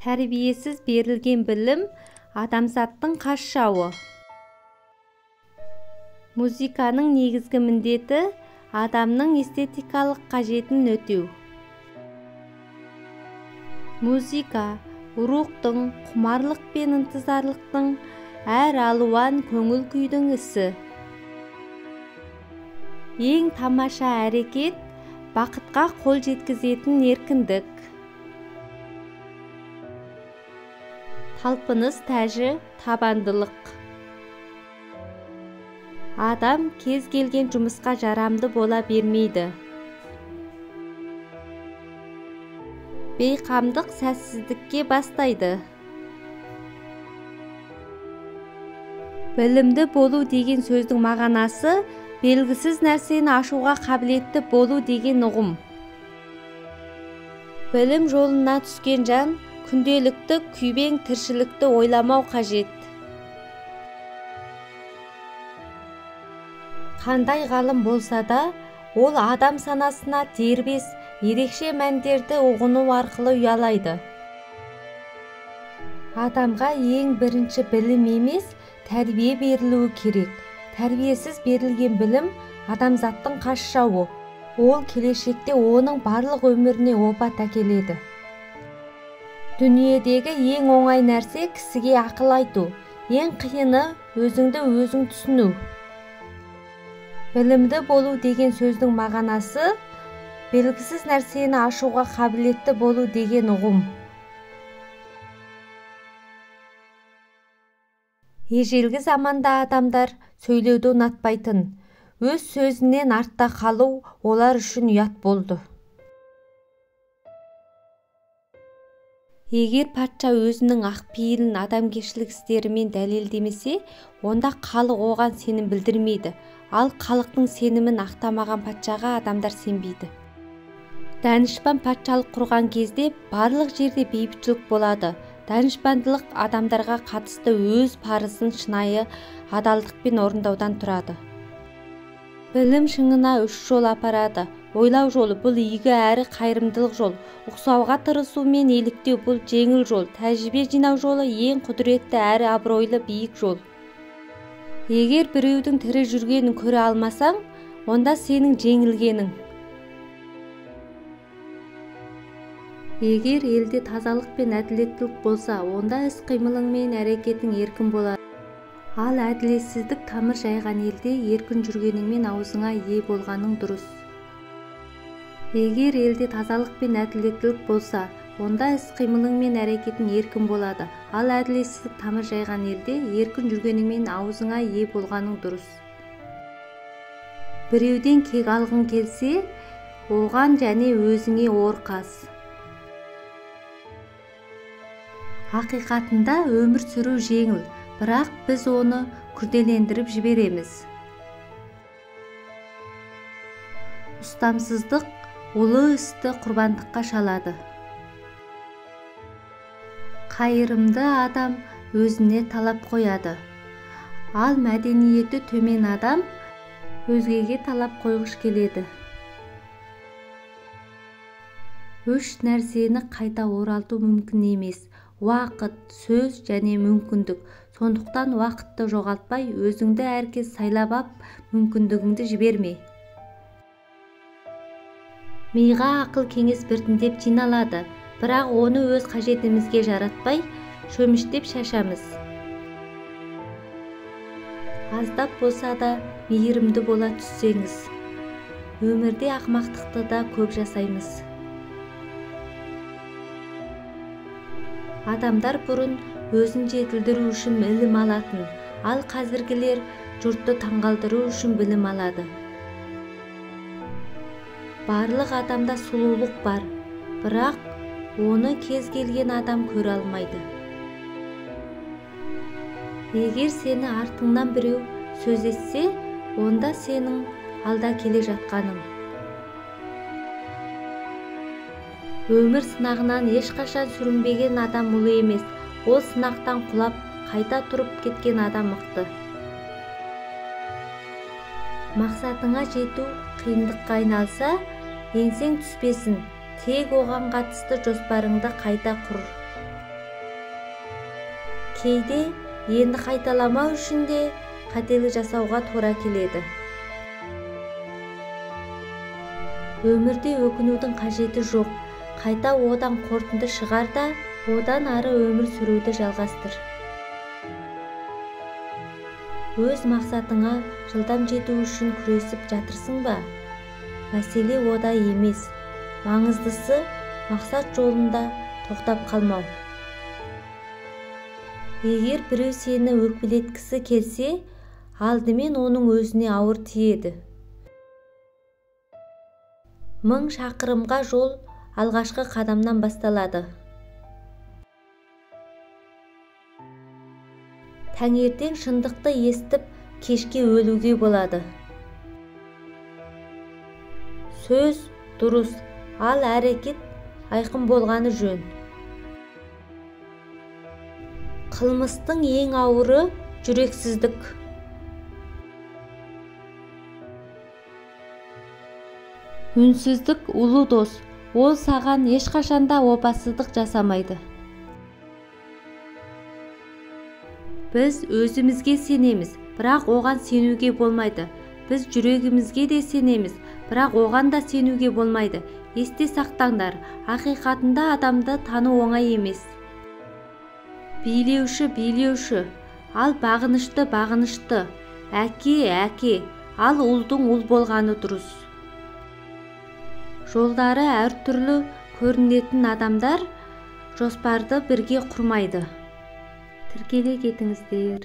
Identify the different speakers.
Speaker 1: Тәрбиесіз берілген білім адамзаттың қас жауы. Музыканың негізгі міндеті адамның эстетикалық қажетін өтеу. Музыка рухтың, құмарлық пен ынтызарлықтың, әр алуан көңіл күйдің ісі. Ең тамаша әрекет бақытқа қол жеткізетін еркіндік. Талпыныс тәжі табандылық. Адам кез келген жұмысқа жарамды бола бермейді. Бейқамдық сәтсіздікке бастайды. Білімді болу деген сөздің мағынасы белгісіз нәрсені ашуға қабілетті болу деген ұғым. Білім жолына түскен жан күнделікті күйбең тіршілікті ойламау қажет. Қандай ғалым болса да, ол адам санасына дербес, ерекше мәндерді ұғыну арқылы ұялайды. Адамға ең бірінші білім емес, тәрбие берілуі керек. Тәрбиесіз берілген білім адамзаттың қас жауы. Ол келешекте оның барлық өміріне опат әкеледі. Дүниедегі ең оңай нәрсе кісіге ақыл айту, ең қиыны өзіңді өзің түсіну. Білімді болу деген сөздің мағынасы белгісіз нәрсені ашуға қабілетті болу деген ұғым. Ежелгі заманда адамдар сөйлеуді ұнатпайтын, өз сөзінен артта қалу олар үшін ұят болды. Егер патша өзінің ақпейілін адамгершілік істерімен дәлелдемесе, онда халық оған сенім білдірмейді, ал халықтың сенімін ақтамаған патшаға адамдар сенбейді. Данышпан патшалық құрған кезде барлық жерде бейбітшілік болады. Данышпандылық адамдарға қатысты өз парызын шынайы адалдықпен орындаудан тұрады. Білім шыңына 3 жол апарады. Ойлау жолы бұл игі әрі қайырымдылық жол. Ұқсауға тырысу мен еліктеу бұл жеңіл жол. Тәжірибе жинау жолы ең құдіретті әрі абыройлы биік жол. Егер біреудің тірі жүргенін көре алмасаң, онда сенің жеңілгенің. Егер елде тазалық пен әділеттілік болса, онда іс-қимылың мен әрекетің еркін болады. Ал әділетсіздік тамыр жайған елде еркін жүргеніңмен аузыңа ие болғаның дұрыс. Егер елде тазалық пен әділеттілік болса, онда іс-қимылың мен әрекетің еркін болады. Ал әділетсіздік тамыр жайған елде еркін жүргеніңмен аузыңа ие болғаның дұрыс. Біреуден кек алғың келсе, оған және өзіңе ор қаз. Ақиқатында өмір сүру жеңіл, бірақ біз оны күрделендіріп жібереміз. Ұстамсыздық ұлы істі құрбандыққа шалады. Қайырымды адам өзіне талап қояды. Ал мәдениеті төмен адам өзгеге талап қойғыш келеді. 3 нәрсені қайта оралту мүмкін емес. Уақыт, сөз және мүмкіндік. Сондықтан уақытты жоғалтпай, өзіңді әркез сайлап ап, мүмкіндігіңді жіберме. Миға ақыл кеңес біртіндеп жиналады, бірақ оны өз қажетімізге жаратпай, шөміштеп шашамыз. Аздап болса да мейірімді бола түссеңіз. Өмірде ақымақтықты да көп жасаймыз. Адамдар бұрын өзін жетілдіру үшін білім алатын, ал қазіргілер жұртты таңғалдыру үшін білім алады. Барлық адамда сұлулық бар, бірақ оны кез келген адам көре алмайды. Егер сені артыңнан біреу сөз етсе, онда сенің алда келе жатқаның. Өмір сынағынан ешқашан сүрінбеген адам ұлы емес, ол сынақтан құлап, қайта тұрып кеткен адам мықты. Мақсатыңа жету қиындыққа айналса, еңсең түспесін, тек оған қатысты жоспарыңды қайта құр. кейде енді қайталамау үшін де қателік жасауға тура келеді. Өмірде өкінудің қажеті жоқ. Қайта одан қорытынды шығар да, одан ары өмір сүруді жалғастыр. Өз мақсатыңа жылдам жету үшін күресіп жатырсың ба? Мәселе ода емес. Маңыздысы мақсат жолында тоқтап қалмау. Егер біреу сені өкпелеткісі келсе, алдымен оның өзіне ауыр тиеді. 1000 шақырымға жол алғашқы қадамнан басталады. Таңертең шындықты естіп, кешке өлуге болады. Сөз дұрыс, ал әрекет айқын болғаны жөн. Қылмыстың ең ауыры жүрексіздік. Үнсіздік ұлы дос, ол саған ешқашанда опасыздық жасамайды. Біз өзімізге сенеміз, бірақ оған сенуге болмайды. Біз жүрегімізге де сенеміз, бірақ оған да сенуге болмайды. Есте сақтаңдар, ақиқатында адамды тану оңай емес. Билеуші, ал бағынышты, әке, ал ұлдың ұл болғаны дұрыс. Жолдары әртүрлі көрінетін адамдар жоспарды бірге құрмайды. Тіркеле кетіңіздер.